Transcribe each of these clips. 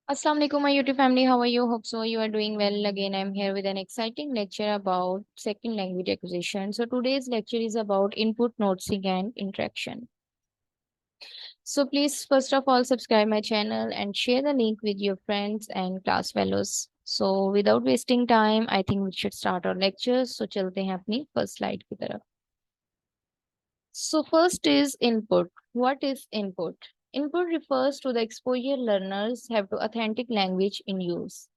Assalamu alaikum, my YouTube family. How are you? Hope so. You are doing well. Again, I'm here with an exciting lecture about second language acquisition. So today's lecture is about input, noticing, and interaction. So please, first of all, subscribe my channel and share the link with your friends and class fellows. So without wasting time, I think we should start our lectures. So चलते हैं अपनी first slide की तरफ. So first is input. What is input? Input refers to the exposure learners have to authentic language in use.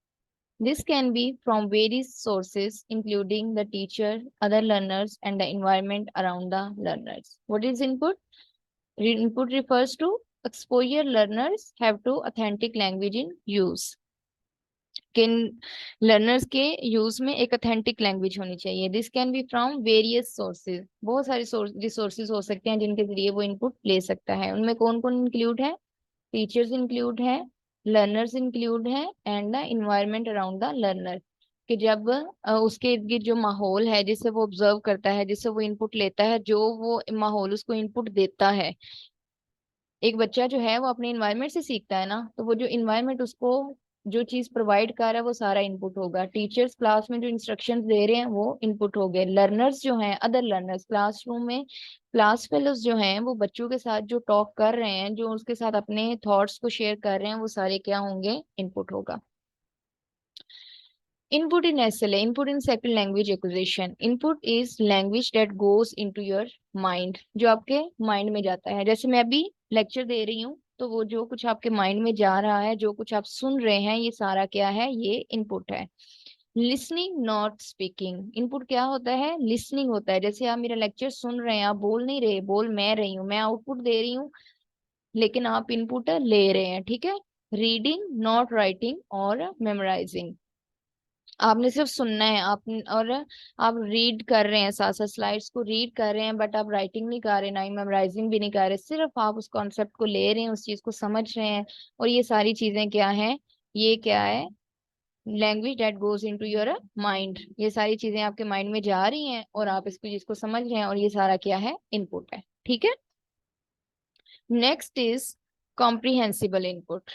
This can be from various sources, including the teacher, other learners, and the environment around the learners. What is input? Input refers to exposure learners have to authentic language in use. किन learners के use में एक authentic language होनी चाहिए. This can be from various sources. बहुत सारे resources हो सकते हैं जिनके जरिए वो इनपुट ले सकता है. उनमें कौन कौन इंक्लूड है? टीचर्स इंक्लूड है, लर्नर्स इंक्लूड है, and the environment around the learner. कि जब उसके इर्द गिर्द जो माहौल है जिससे वो ऑब्जर्व करता है, जिससे वो इनपुट लेता है, जो वो माहौल उसको इनपुट देता है. एक बच्चा जो है वो अपने इन्वायरमेंट से सीखता है ना, तो वो जो इन्वायरमेंट उसको जो चीज प्रोवाइड कर रहा है वो सारा इनपुट होगा. टीचर्स क्लास में जो इंस्ट्रक्शंस दे रहे हैं वो इनपुट हो गए. लर्नर्स जो हैं, अदर लर्नर्स क्लासरूम में क्लास फेलोज जो हैं, वो बच्चों के साथ जो टॉक कर रहे हैं, जो उसके साथ अपने थॉट्स को शेयर कर रहे हैं, वो सारे क्या होंगे? इनपुट होगा. Input in SLA, input in second language acquisition. Input is language that goes into your mind, जो आपके माइंड में जाता है. जैसे मैं अभी लेक्चर दे रही हूँ, तो वो जो कुछ आपके माइंड में जा रहा है, जो कुछ आप सुन रहे हैं, ये सारा क्या है? ये इनपुट है. Listening not speaking. इनपुट क्या होता है? लिसनिंग होता है. जैसे आप मेरा लेक्चर सुन रहे हैं, आप बोल नहीं रहे, बोल मैं रही हूँ, मैं आउटपुट दे रही हूँ, लेकिन आप इनपुट ले रहे हैं. ठीक है. रीडिंग नॉट राइटिंग और मेमोराइजिंग. आपने सिर्फ सुनना है, आप और आप रीड कर रहे हैं, साथ साथ स्लाइड्स को रीड कर रहे हैं, बट आप राइटिंग नहीं कर रहे, ना ही मेमोराइजिंग भी नहीं कर रहे. सिर्फ आप उस कॉन्सेप्ट को ले रहे हैं, उस चीज को समझ रहे हैं. और ये सारी चीजें क्या हैं? ये क्या है? Language that goes into your mind. ये सारी चीजें आपके माइंड में जा रही हैं और आप इसको जिसको समझ रहे हैं, और ये सारा क्या है? इनपुट है. ठीक है. Next is comprehensible input.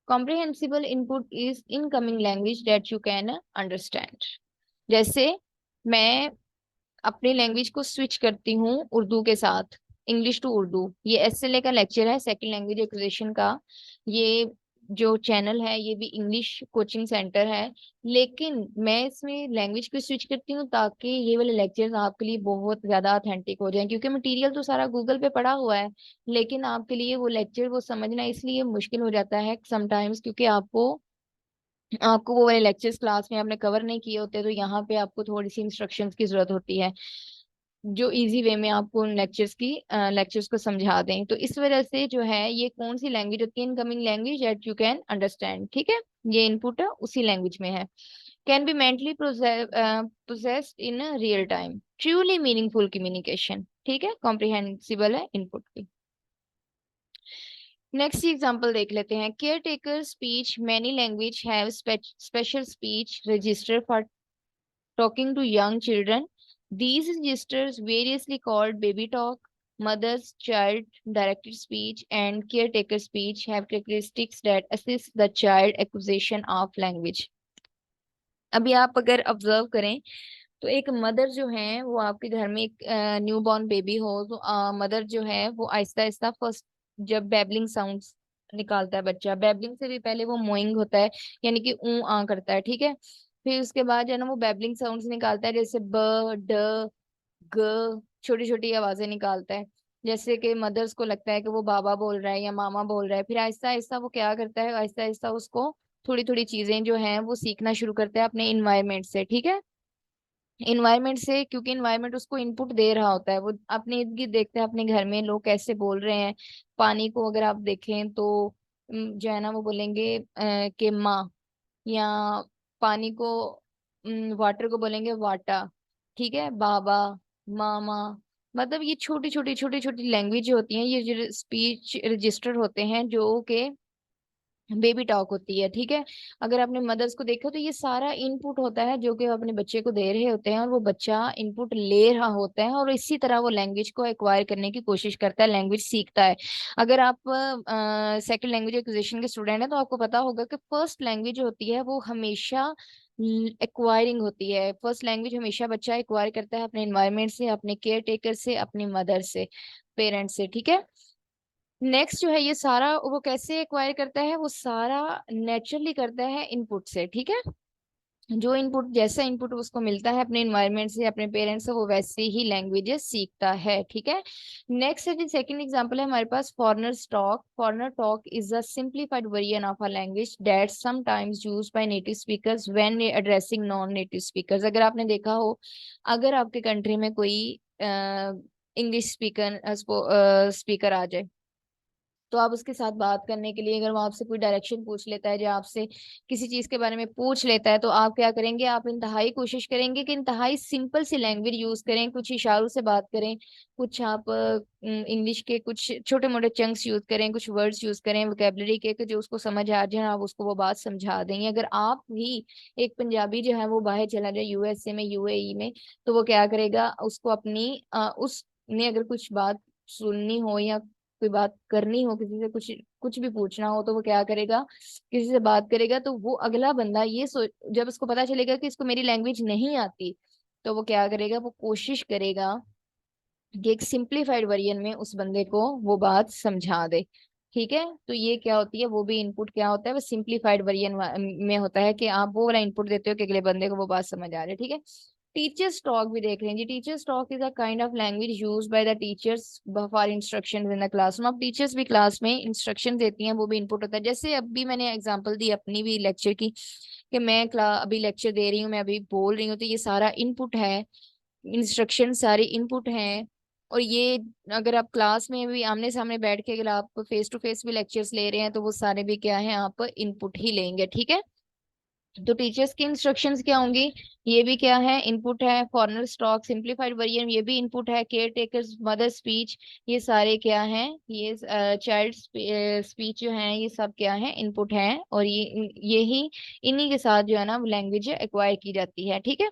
Comprehensible input is incoming language that you can understand. जैसे मैं अपनी लैंग्वेज को स्विच करती हूँ उर्दू के साथ, इंग्लिश टू उर्दू. ये एसएलए का लेक्चर है, सेकंड लैंग्वेज एक्विजिशन का. ये जो चैनल है ये भी इंग्लिश कोचिंग सेंटर है. लेकिन मैं इसमें लैंग्वेज को स्विच करती हूँ ताकि ये वाले लेक्चर्स आपके लिए बहुत ज्यादा ऑथेंटिक हो जाएं, क्योंकि मटेरियल तो सारा गूगल पे पड़ा हुआ है, लेकिन आपके लिए वो लेक्चर वो समझना इसलिए मुश्किल हो जाता है समटाइम्स, क्योंकि आपको आपको वो वाले लेक्चर्स क्लास में आपने कवर नहीं किए होते, तो यहाँ पे आपको थोड़ी सी इंस्ट्रक्शंस की जरूरत होती है जो इजी वे में आपको उन लेक्चर्स को समझा दें. तो इस वजह से जो है, ये कौन सी लैंग्वेज होती है? Incoming language that you can understand. ठीक है. ये इनपुट उसी लैंग्वेज में है. Can be mentally processed in real time. Truly meaningful communication. ठीक है. कॉम्प्रिहेंसिबल है इनपुट की. नेक्स्ट एग्जांपल देख लेते हैं. Care taker speech many language have special speech register for talking to young children. These registers, variously called baby talk, mother's child directed speech, and caretaker speech, have characteristics that assist the child acquisition of language. अभी आप अगर observe करें तो एक mother जो है, वो आपके घर में एक न्यू बॉर्न बेबी हो, तो मदर जो है वो आहिस्ता आहिस्ता फर्स्ट जब बेबलिंग साउंड्स निकालता है बच्चा, बेबलिंग से भी पहले वो मोइंग होता है, यानी कि ऊ आ करता है. ठीक है. फिर उसके बाद जो है ना वो बेबलिंग साउंड्स निकालता है, जैसे ब, ड, ग, छोटी छोटी आवाजें निकालता है, जैसे कि मदर्स को लगता है कि वो बाबा बोल रहा है या मामा बोल रहा है. फिर आहिस्ता आहिस्ता वो क्या करता है? आहिस्ता आहिस्ता उसको थोड़ी थोड़ी चीजें जो हैं वो सीखना शुरू करता है अपने इन्वायरमेंट से. ठीक है. इन्वायरमेंट से, क्योंकि इन्वायरमेंट उसको इनपुट दे रहा होता है. वो अपने इर्द गिर्द देखते हैं अपने घर में लोग कैसे बोल रहे हैं. पानी को अगर आप देखें तो जो है ना वो बोलेंगे कि माँ, या पानी को वाटर को बोलेंगे वाटा. ठीक है. बाबा, मामा. मतलब ये छोटी छोटी लैंग्वेज होती हैं, ये जो स्पीच रजिस्टर होते हैं, जो के बेबी टॉक होती है, ठीक है। अगर आपने मदर्स को देखा तो ये सारा इनपुट होता है जो कि वो अपने बच्चे को दे रहे होते हैं, और वो बच्चा इनपुट ले रहा होता है, और इसी तरह वो लैंग्वेज को एक्वायर करने की कोशिश करता है, लैंग्वेज सीखता है। अगर आप सेकंड लैंग्वेज एक्विजिशन के स्टूडेंट हैं तो आपको पता होगा कि फर्स्ट लैंग्वेज होती है वो हमेशा एक्वायरिंग होती है। फर्स्ट लैंग्वेज हमेशा बच्चा एक्वायर करता है अपने एनवायरनमेंट से, अपने केयर टेकर से, अपनी मदर से, पेरेंट्स से, ठीक है। नेक्स्ट जो है ये सारा वो कैसे एक्वायर करता है, वो सारा नेचुरली करता है इनपुट से, ठीक है। जो इनपुट, जैसा इनपुट उसको मिलता है अपने एनवायरनमेंट से, अपने पेरेंट्स से, वो वैसे ही लैंग्वेजेस सीखता है, ठीक है। नेक्स्ट है जी, सेकंड एग्जांपल है हमारे पास foreigner talk. Foreigner talk is a simplified version of a language that sometimes used by native speakers when addressing non native speakers. अगर आपने देखा हो, अगर आपके कंट्री में कोई इंग्लिश स्पीकर स्पीकर आ जाए, तो आप उसके साथ बात करने के लिए, अगर वो आपसे कोई डायरेक्शन पूछ लेता है या आपसे किसी चीज के बारे में पूछ लेता है, तो आप क्या करेंगे, आप इंतहाई कोशिश करेंगे कि इंतहाई सिंपल सी लैंग्वेज यूज करें, कुछ इशारों से बात करें, कुछ आप इंग्लिश के कुछ छोटे मोटे चंक्स यूज करें, कुछ वर्ड्स यूज करें वोकेबलरी के जो उसको समझ आ जाए, आप उसको वो बात समझा देंगे। अगर आप भी, एक पंजाबी जो है वो बाहर चला जाए यूएसए में, यूएई में, तो वो क्या करेगा, उसको अपनी उसने अगर कुछ बात सुननी हो या कोई बात करनी हो, किसी से कुछ कुछ भी पूछना हो, तो वो क्या करेगा, किसी से बात करेगा, तो वो अगला बंदा ये जब उसको पता चलेगा कि इसको मेरी लैंग्वेज नहीं आती, तो वो क्या करेगा, वो कोशिश करेगा कि एक सिंप्लीफाइड वर्जन में उस बंदे को वो बात समझा दे, ठीक है। तो ये क्या होती है, वो भी इनपुट क्या होता है, वो सिंप्लीफाइड वर्जन में होता है कि आप वो वाला इनपुट देते हो कि अगले बंदे को वो बात समझ आ जाए, ठीक है। टीचर्स टॉक भी देख लेंगे। Teachers talk is a kind of language use by the teachers for instruction in the classroom. अब टीचर्स भी क्लास में इंस्ट्रक्शन देती हैं, वो भी इनपुट होता है। जैसे अभी मैंने एग्जांपल दी अपनी भी लेक्चर की, कि मैं अभी लेक्चर दे रही हूँ, मैं अभी बोल रही हूँ, तो ये सारा इनपुट है, इंस्ट्रक्शन सारे इनपुट हैं। और ये अगर आप क्लास में भी आमने सामने बैठ के, अगर आप फेस टू फेस भी लेक्चर्स ले रहे हैं, तो वो सारे भी क्या है, आप इनपुट ही लेंगे, ठीक है। तो टीचर्स की इंस्ट्रक्शंस क्या होंगी, ये भी क्या है, इनपुट है। फॉरनर स्टॉक सिंप्लीफाइड वर्जन, ये भी इनपुट है। केयर टेकर्स, मदर स्पीच, ये सारे क्या हैं, ये चाइल्ड स्पीच जो है, ये सब क्या है, इनपुट है। और यही इन्हीं के साथ जो है ना लैंग्वेज एक्वायर की जाती है, ठीक है।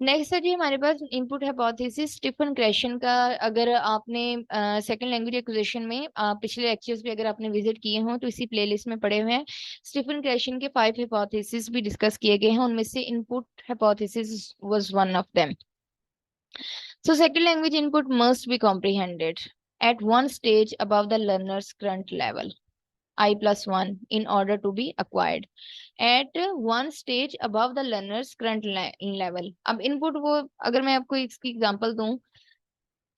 नेक्स्ट है जी हमारे पास इनपुट हाइपोथेसिस स्टीफन क्रैशन का। अगर आपने सेकंड लैंग्वेज एक्विजिशन में पिछले लेक्चर्स भी अगर आपने विजिट किए हों, तो इसी प्लेलिस्ट में पड़े हुए हैं। स्टीफन क्रैशन के 5 हाइपोथेसिस भी डिस्कस किए गए हैं, उनमें से input hypothesis was one of them. So second language input must be comprehended at one stage above the learner's current level, I plus one, in order to be acquired at one stage above the learner's current level। अब input वो, अगर मैं आपको इसकी example दूं,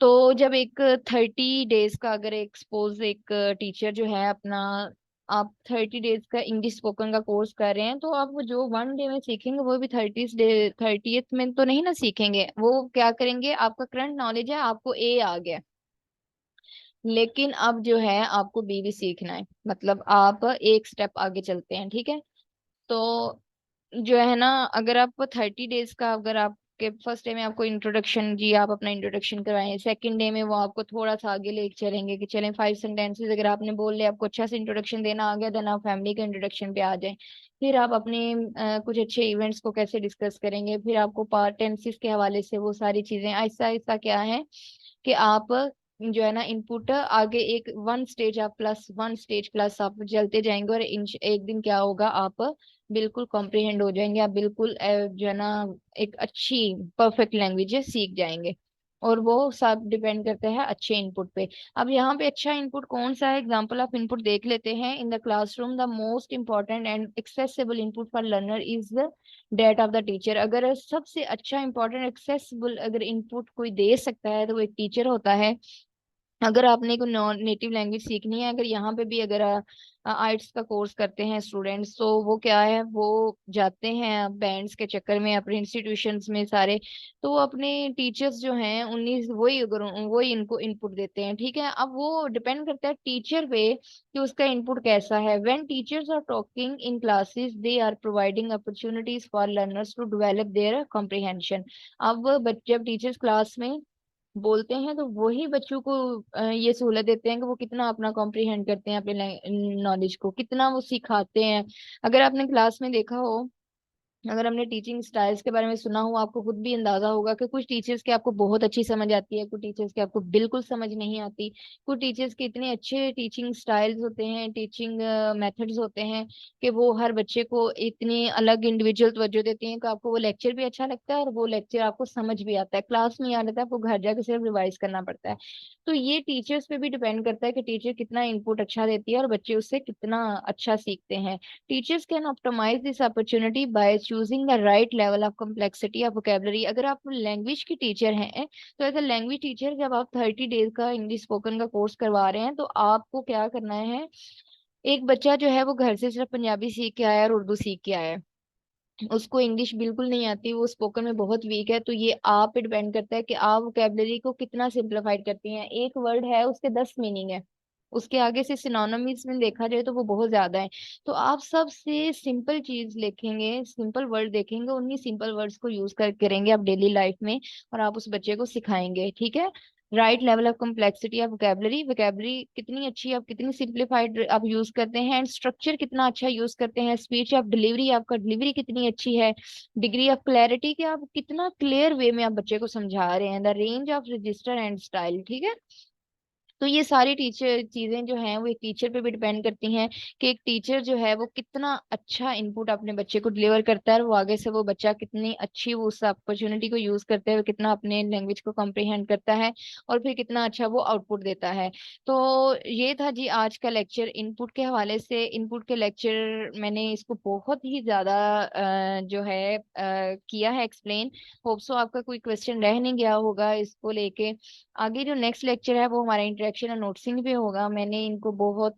तो जब एक 30 डेज का, अगर एक सपोज एक टीचर जो है अपना, आप 30 डेज का इंग्लिश स्पोकन का कोर्स कर रहे हैं, तो आप वो जो 1 डे में सीखेंगे वो भी 30th में तो नहीं ना सीखेंगे। वो क्या करेंगे, आपका करंट नॉलेज है, आपको ए आ गया, लेकिन अब जो है आपको बी भी सीखना है, मतलब आप एक स्टेप आगे चलते हैं, ठीक है। तो जो है ना, अगर आप 30 डेज का, अगर आपके फर्स्ट डे में आपको इंट्रोडक्शन, जी आप अपना इंट्रोडक्शन करवाएं, सेकंड डे में वो आपको थोड़ा सा आगे ले चलेंगे कि चलें 5 सेंटेंसेस अगर आपने बोल लिया, आपको अच्छा से इंट्रोडक्शन देना आ गया, देन आप फैमिली के इंट्रोडक्शन पे आ जाएं। फिर आप अपने कुछ अच्छे इवेंट्स को कैसे डिस्कस करेंगे, फिर आपको पार्ट टेंसेस के हवाले से वो सारी चीजें आहिस्ता आहिस्ता क्या है कि आप जो है ना इनपुट आगे एक वन स्टेज, आप प्लस वन स्टेज प्लस आप चलते जाएंगे, और एक दिन क्या होगा, आप बिल्कुल कॉम्प्रिहेंड हो जाएंगे, आप बिल्कुल जो है ना एक अच्छी परफेक्ट लैंग्वेज सीख जाएंगे। और वो सब डिपेंड करते हैं अच्छे इनपुट पे। अब यहाँ पे अच्छा इनपुट कौन सा है, एग्जांपल ऑफ इनपुट देख लेते हैं। In the classroom the most important and accessible input for learner is the data of the teacher. अगर सबसे अच्छा इंपॉर्टेंट एक्सेसिबल अगर इनपुट कोई दे सकता है, तो वो एक टीचर होता है। अगर आपने कोई नॉन नेटिव लैंग्वेज सीखनी है, अगर यहाँ पे भी अगर आइट्स का कोर्स करते हैं स्टूडेंट्स, तो वो क्या है, वो जाते हैं बैंड्स के चक्कर में अपने इंस्टीट्यूशंस में सारे, तो वो अपने टीचर्स जो हैं उन्हीं वही, अगर वही इनको इनपुट देते हैं, ठीक है। अब वो डिपेंड करता है टीचर पे कि उसका इनपुट कैसा है। When teachers are talking in classes they are providing opportunities for learners to develop their comprehension. अब जब टीचर्स क्लास में बोलते हैं तो वही बच्चों को ये सहूलत देते हैं कि वो कितना अपना कॉम्प्रिहेंड करते हैं, अपने नॉलेज को कितना वो सिखाते हैं। अगर आपने क्लास में देखा हो, अगर हमने टीचिंग स्टाइल्स के बारे में सुना हो, आपको खुद भी अंदाजा होगा कि कुछ टीचर्स के आपको बहुत अच्छी समझ आती है, कुछ टीचर्स के आपको बिल्कुल समझ नहीं आती। कुछ टीचर्स के इतने अच्छे टीचिंग स्टाइल्स होते हैं, टीचिंग मेथड्स होते हैं कि वो हर बच्चे को इतनी अलग इंडिविजुअल तवज्जो देती हैं कि आपको वो लेक्चर भी अच्छा लगता है और वो लेक्चर आपको समझ भी आता है, क्लास में याद रहता है, आपको घर जाके सिर्फ रिवाइज करना पड़ता है। तो ये टीचर्स पे भी डिपेंड करता है कि टीचर कितना इनपुट अच्छा देती है और बच्चे उससे कितना अच्छा सीखते हैं। Teachers can optimize this opportunity by choosing the right level of complexity of vocabulary। अगर आप लैंग्वेज की टीचर हैं तो एज अ लैंग्वेज टीचर जब आप 30 डेज का इंग्लिश स्पोकन का कोर्स करवा रहे हैं तो आपको क्या करना है। एक बच्चा जो है वो घर से सिर्फ पंजाबी सीख के आया है और उर्दू सीख के आया है, उसको इंग्लिश बिल्कुल नहीं आती, वो स्पोकन में बहुत वीक है, तो ये आप पे डिपेंड करता है कि आप वोकेबलरी को कितना सिंप्लीफाइड करती हैं। एक वर्ड है उसके 10 मीनिंग है, उसके आगे से सिनोनिम्स में देखा जाए तो वो बहुत ज्यादा है। तो आप सबसे सिंपल चीज लिखेंगे, सिंपल वर्ड देखेंगे, उन्हीं सिंपल वर्ड्स को यूज कर करेंगे आप डेली लाइफ में, और आप उस बच्चे को सिखाएंगे। ठीक है। Right level of complexity of vocabulary, vocabulary कितनी अच्छी, आप कितनी सिंप्लीफाइड आप यूज करते हैं, एंड स्ट्रक्चर कितना अच्छा यूज करते हैं, स्पीच ऑफ डिलीवरी, आपका डिलीवरी कितनी अच्छी है, डिग्री ऑफ क्लैरिटी कि आप कितना क्लियर वे में आप बच्चे को समझा रहे हैं, the range of register and style. ठीक है। तो ये सारी टीचर चीजें जो हैं वो एक टीचर पे भी डिपेंड करती हैं कि एक टीचर जो है वो कितना अच्छा इनपुट अपने बच्चे को डिलीवर करता है, और वो आगे से वो बच्चा कितनी अच्छी वो उस अपॉर्चुनिटी को यूज करते हुए कितना अपने लैंग्वेज को कॉम्प्रिहेंड करता है, और फिर कितना अच्छा वो आउटपुट देता है। तो ये था जी आज का लेक्चर इनपुट के हवाले से। इनपुट के लेक्चर मैंने इसको बहुत ही ज्यादा जो है किया है एक्सप्लेन। होप सो आपका कोई क्वेश्चन रह नहीं गया होगा इसको लेके। आगे जो नेक्स्ट लेक्चर है वो हमारा इंटरेक्शन और नोट्सिंग पे होगा। मैंने इनको बहुत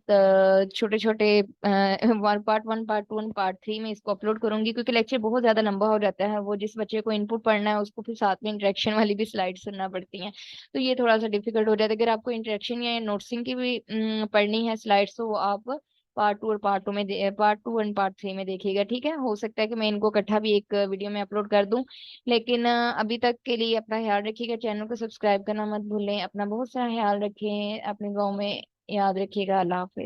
छोटे छोटे पार्ट 1 पार्ट 2 पार्ट 3 में इसको अपलोड करूंगी, क्योंकि लेक्चर बहुत ज्यादा लंबा हो जाता है, वो जिस बच्चे को इनपुट पढ़ना है उसको फिर साथ में इंटरेक्शन वाली भी स्लाइड सुनना पड़ती हैं, तो ये थोड़ा सा डिफिकल्ट हो जाता है। अगर आपको इंटरेक्शन या नोट्सिंग की भी पढ़नी है स्लाइड्स, तो वो आप पार्ट 2 और पार्ट 2 में पार्ट 2 एंड पार्ट 3 में देखिएगा। ठीक है। हो सकता है कि मैं इनको इकट्ठा भी एक वीडियो में अपलोड कर दूं। लेकिन अभी तक के लिए अपना ख्याल रखिएगा, चैनल को सब्सक्राइब करना मत भूलें, अपना बहुत सारा ख्याल रखें, अपने गाँव में याद रखिएगा। अल्लाह हाफिज।